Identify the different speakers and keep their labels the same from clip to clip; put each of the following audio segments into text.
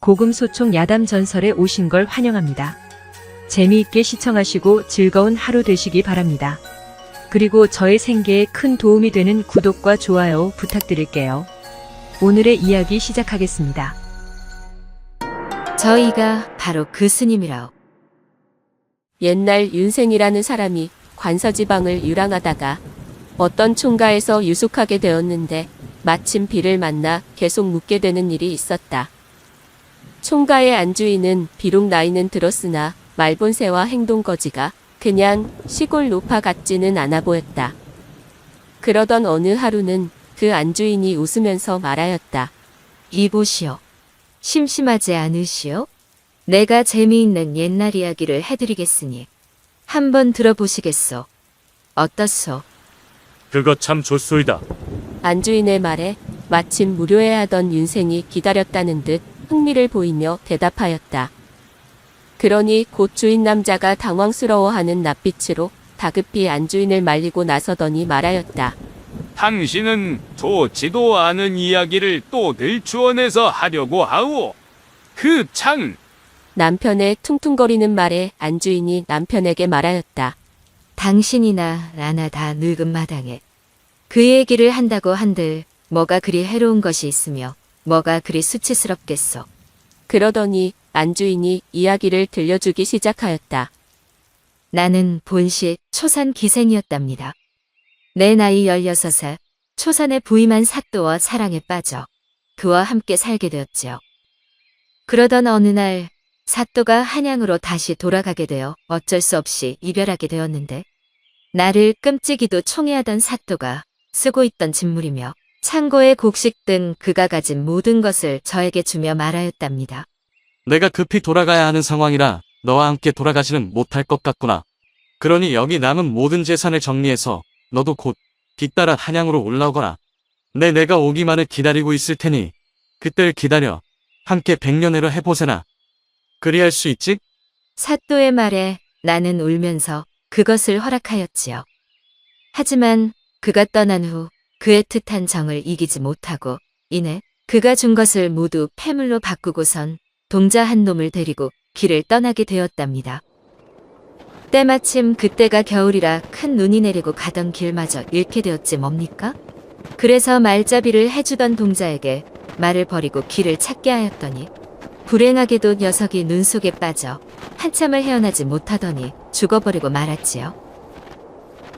Speaker 1: 고금소총 야담 전설에 오신 걸 환영합니다. 재미있게 시청하시고 즐거운 하루 되시기 바랍니다. 그리고 저의 생계에 큰 도움이 되는 구독과 좋아요 부탁드릴게요. 오늘의 이야기 시작하겠습니다.
Speaker 2: 저희가 바로 그 스님이라오. 옛날 윤생이라는 사람이 관서지방을 유랑하다가 어떤 총가에서 유숙하게 되었는데 마침 비를 만나 계속 묵게 되는 일이 있었다. 총가의 안주인은 비록 나이는 들었으나 말본새와 행동거지가 그냥 시골 노파 같지는 않아 보였다. 그러던 어느 하루는 그 안주인이 웃으면서 말하였다. 이보시오. 심심하지 않으시오? 내가 재미있는 옛날 이야기를 해드리겠으니 한번 들어보시겠소. 어떻소?
Speaker 3: 그것 참 좋소이다.
Speaker 2: 안주인의 말에 마침 무료해하던 윤생이 기다렸다는 듯 흥미를 보이며 대답하였다. 그러니 곧 주인 남자가 당황스러워하는 낯빛으로 다급히 안주인을 말리고 나서더니 말하였다.
Speaker 3: 당신은 좋지도 않은 이야기를 또 들추어내서 하려고 하오. 그 창!
Speaker 2: 남편의 퉁퉁거리는 말에 안주인이 남편에게 말하였다. 당신이나 나나 다 늙은 마당에 그 얘기를 한다고 한들 뭐가 그리 해로운 것이 있으며 뭐가 그리 수치스럽겠소. 그러더니 안주인이 이야기를 들려주기 시작하였다. 나는 본시 초산 기생이었답니다. 내 나이 16살 초산에 부임한 사또와 사랑에 빠져 그와 함께 살게 되었지요. 그러던 어느 날 사또가 한양으로 다시 돌아가게 되어 어쩔 수 없이 이별하게 되었는데 나를 끔찍이도 총애하던 사또가 쓰고 있던 진물이며 창고의 곡식 등 그가 가진 모든 것을 저에게 주며 말하였답니다.
Speaker 4: 내가 급히 돌아가야 하는 상황이라 너와 함께 돌아가지는 못할 것 같구나. 그러니 여기 남은 모든 재산을 정리해서 너도 곧 뒤따라 한양으로 올라오거라. 내가 오기만을 기다리고 있을 테니 그때를 기다려 함께 백년해로 해보세나. 그리할 수 있지?
Speaker 2: 사또의 말에 나는 울면서 그것을 허락하였지요. 하지만 그가 떠난 후 그의 애틋한 정을 이기지 못하고 이내 그가 준 것을 모두 폐물로 바꾸고선 동자 한 놈을 데리고 길을 떠나게 되었답니다. 때마침 그때가 겨울이라 큰 눈이 내리고 가던 길마저 잃게 되었지 뭡니까? 그래서 말잡이를 해주던 동자에게 말을 버리고 길을 찾게 하였더니 불행하게도 녀석이 눈 속에 빠져 한참을 헤어나지 못하더니 죽어버리고 말았지요.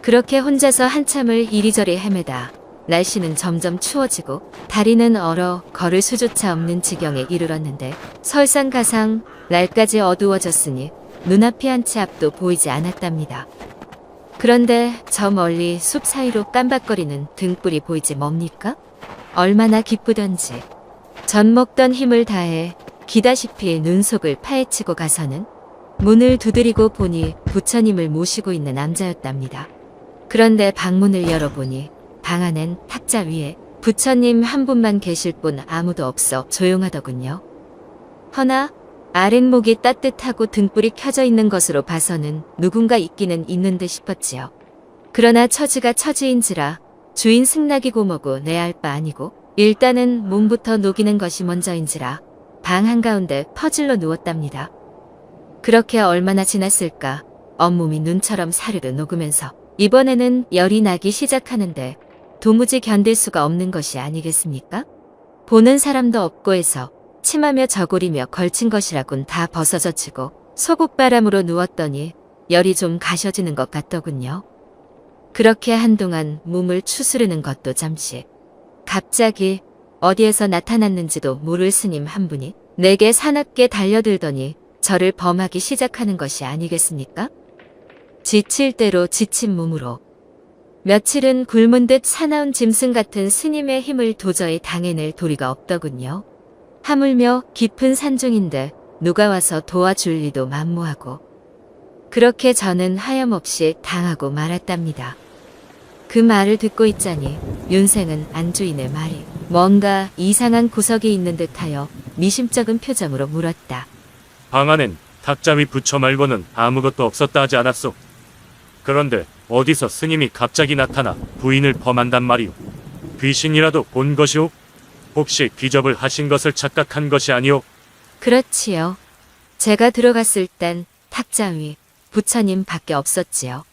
Speaker 2: 그렇게 혼자서 한참을 이리저리 헤매다 날씨는 점점 추워지고 다리는 얼어 걸을 수조차 없는 지경에 이르렀는데 설상가상 날까지 어두워졌으니 눈앞이 한 채 앞도 보이지 않았답니다. 그런데 저 멀리 숲 사이로 깜박거리는 등불이 보이지 뭡니까? 얼마나 기쁘던지 전 먹던 힘을 다해 기다시피 눈 속을 파헤치고 가서는 문을 두드리고 보니 부처님을 모시고 있는 남자였답니다. 그런데 방문을 열어보니 방 안엔 탁자 위에 부처님 한 분만 계실 뿐 아무도 없어 조용하더군요. 허나 아랫목이 따뜻하고 등불이 켜져 있는 것으로 봐서는 누군가 있기는 있는 듯 싶었지요. 그러나 처지가 처지인지라 주인 승낙이 고모고 내 알 바 아니고 일단은 몸부터 녹이는 것이 먼저인지라 방 한가운데 퍼질러 누웠답니다. 그렇게 얼마나 지났을까 온몸이 눈처럼 사르르 녹으면서 이번에는 열이 나기 시작하는데 도무지 견딜 수가 없는 것이 아니겠습니까? 보는 사람도 없고 해서 치마며 저고리며 걸친 것이라곤 다 벗어져치고 소국바람으로 누웠더니 열이 좀 가셔지는 것 같더군요. 그렇게 한동안 몸을 추스르는 것도 잠시 갑자기 어디에서 나타났는지도 모를 스님 한 분이 내게 사납게 달려들더니 저를 범하기 시작하는 것이 아니겠습니까? 지칠 대로 지친 몸으로 며칠은 굶은 듯 사나운 짐승 같은 스님의 힘을 도저히 당해낼 도리가 없더군요. 하물며 깊은 산중인데 누가 와서 도와줄 리도 만무하고 그렇게 저는 하염없이 당하고 말았답니다. 그 말을 듣고 있자니 윤생은 안주인의 말이 뭔가 이상한 구석이 있는 듯하여 미심쩍은 표정으로 물었다.
Speaker 3: 방 안엔 탁자 위 부처 말고는 아무것도 없었다 하지 않았소. 그런데 어디서 스님이 갑자기 나타나 부인을 범한단 말이오. 귀신이라도 본 것이오? 혹시 귀접을 하신 것을 착각한 것이 아니오?
Speaker 2: 그렇지요. 제가 들어갔을 땐 탁자 위 부처님 밖에 없었지요.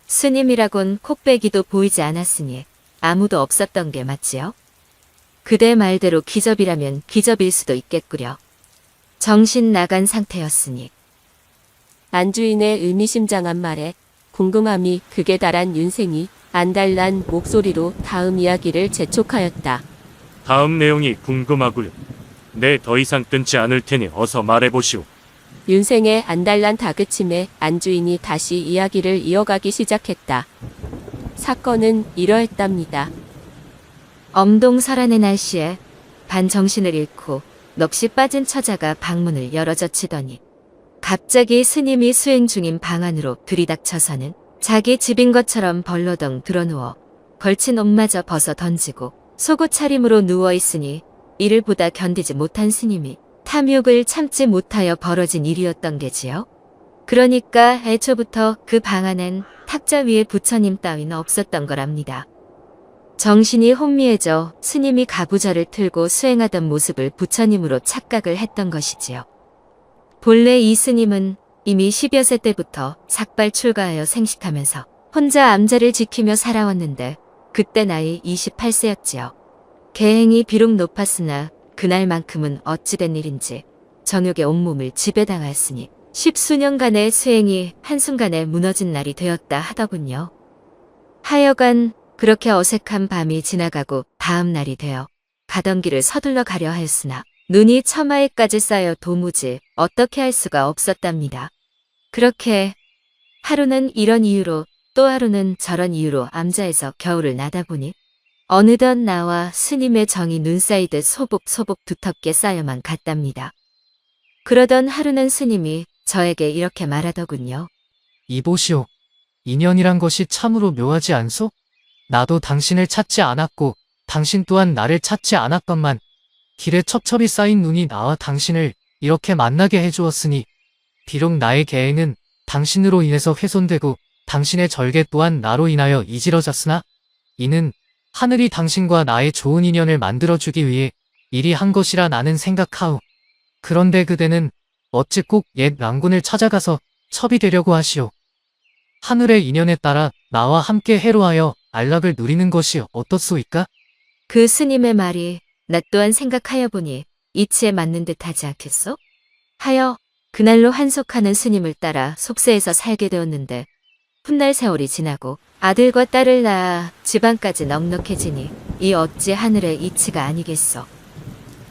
Speaker 2: 스님이라곤 콕배기도 보이지 않았으니 아무도 없었던 게 맞지요. 그대 말대로 기접이라면 기접일 수도 있겠구려. 정신 나간 상태였으니.
Speaker 5: 안주인의 의미심장한 말에 궁금함이 극에 달한 윤생이 안달난 목소리로 다음 이야기를 재촉하였다.
Speaker 3: 다음 내용이 궁금하구려. 네, 더 이상 끊지 않을 테니 어서 말해보시오.
Speaker 5: 윤생의 안달난 다그침에 안주인이 다시 이야기를 이어가기 시작했다. 사건은 이러했답니다.
Speaker 2: 엄동설한의 날씨에 반정신을 잃고 넋이 빠진 처자가 방문을 열어젖히더니 갑자기 스님이 수행 중인 방 안으로 들이닥쳐서는 자기 집인 것처럼 벌러덩 드러누워 걸친 옷마저 벗어 던지고 속옷 차림으로 누워있으니 이를 보다 견디지 못한 스님이 탐욕을 참지 못하여 벌어진 일이었던 게지요. 그러니까 애초부터 그 방 안엔 탁자 위에 부처님 따위는 없었던 거랍니다. 정신이 혼미해져 스님이 가부좌를 틀고 수행하던 모습을 부처님으로 착각을 했던 것이지요. 본래 이 스님은 이미 10여 세 때부터 삭발 출가하여 생식하면서 혼자 암자를 지키며 살아왔는데 그때 나이 28세였지요. 계행이 비록 높았으나 그날만큼은 어찌된 일인지 정욕의 온몸을 지배당하였으니 10수년간의 수행이 한순간에 무너진 날이 되었다 하더군요. 하여간 그렇게 어색한 밤이 지나가고 다음 날이 되어 가던 길을 서둘러 가려 하였으나 눈이 처마에까지 쌓여 도무지 어떻게 할 수가 없었답니다. 그렇게 하루는 이런 이유로 또 하루는 저런 이유로 암자에서 겨울을 나다 보니 어느덧 나와 스님의 정이 눈 쌓이듯 소복소복 두텁게 쌓여만 갔답니다. 그러던 하루는 스님이 저에게 이렇게 말하더군요.
Speaker 6: 이보시오. 인연이란 것이 참으로 묘하지 않소? 나도 당신을 찾지 않았고 당신 또한 나를 찾지 않았건만 길에 첩첩이 쌓인 눈이 나와 당신을 이렇게 만나게 해주었으니 비록 나의 계행은 당신으로 인해서 훼손되고 당신의 절개 또한 나로 인하여 이지러졌으나 이는 하늘이 당신과 나의 좋은 인연을 만들어주기 위해 이리 한 것이라 나는 생각하오. 그런데 그대는 어찌 꼭 옛 랑군을 찾아가서 첩이 되려고 하시오. 하늘의 인연에 따라 나와 함께 해로하여 안락을 누리는 것이 어떻소이까?
Speaker 2: 그 스님의 말이 나 또한 생각하여 보니 이치에 맞는 듯 하지 않겠소? 하여 그날로 한속하는 스님을 따라 속세에서 살게 되었는데 훗날 세월이 지나고 아들과 딸을 낳아 집안까지 넉넉해지니 이 어찌 하늘의 이치가 아니겠소.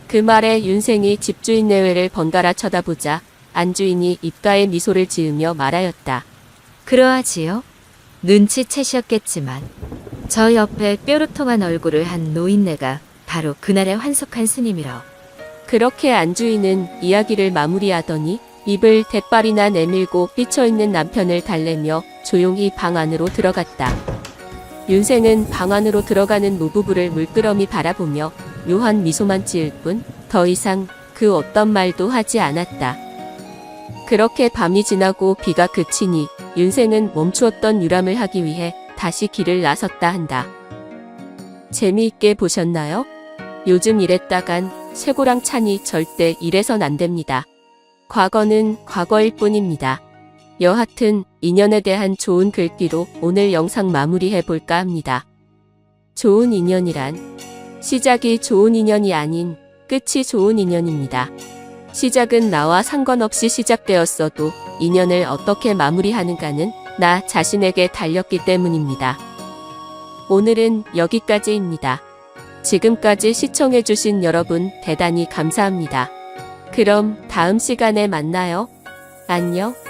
Speaker 5: 그 말에 윤생이 집주인 내외를 번갈아 쳐다보자 안주인이 입가에 미소를 지으며 말하였다.
Speaker 2: 그러하지요. 눈치채셨겠지만 저 옆에 뾰루통한 얼굴을 한 노인네가 바로 그날의 환속한 스님이라.
Speaker 5: 그렇게 안주인은 이야기를 마무리하더니 입을 대빨이나 내밀고 삐쳐있는 남편을 달래며 조용히 방 안으로 들어갔다. 윤생은 방 안으로 들어가는 노부부를 물끄러미 바라보며 묘한 미소만 지을 뿐 더 이상 그 어떤 말도 하지 않았다. 그렇게 밤이 지나고 비가 그치니 윤생은 멈추었던 유람을 하기 위해 다시 길을 나섰다 한다. 재미있게 보셨나요? 요즘 이랬다간 쇠고랑 찬이 절대 이래선 안 됩니다. 과거는 과거일 뿐입니다. 여하튼 인연에 대한 좋은 글귀로 오늘 영상 마무리해 볼까 합니다. 좋은 인연이란 시작이 좋은 인연이 아닌 끝이 좋은 인연입니다. 시작은 나와 상관없이 시작되었어도 인연을 어떻게 마무리하는가는 나 자신에게 달렸기 때문입니다. 오늘은 여기까지입니다. 지금까지 시청해주신 여러분 대단히 감사합니다. 그럼 다음 시간에 만나요. 안녕.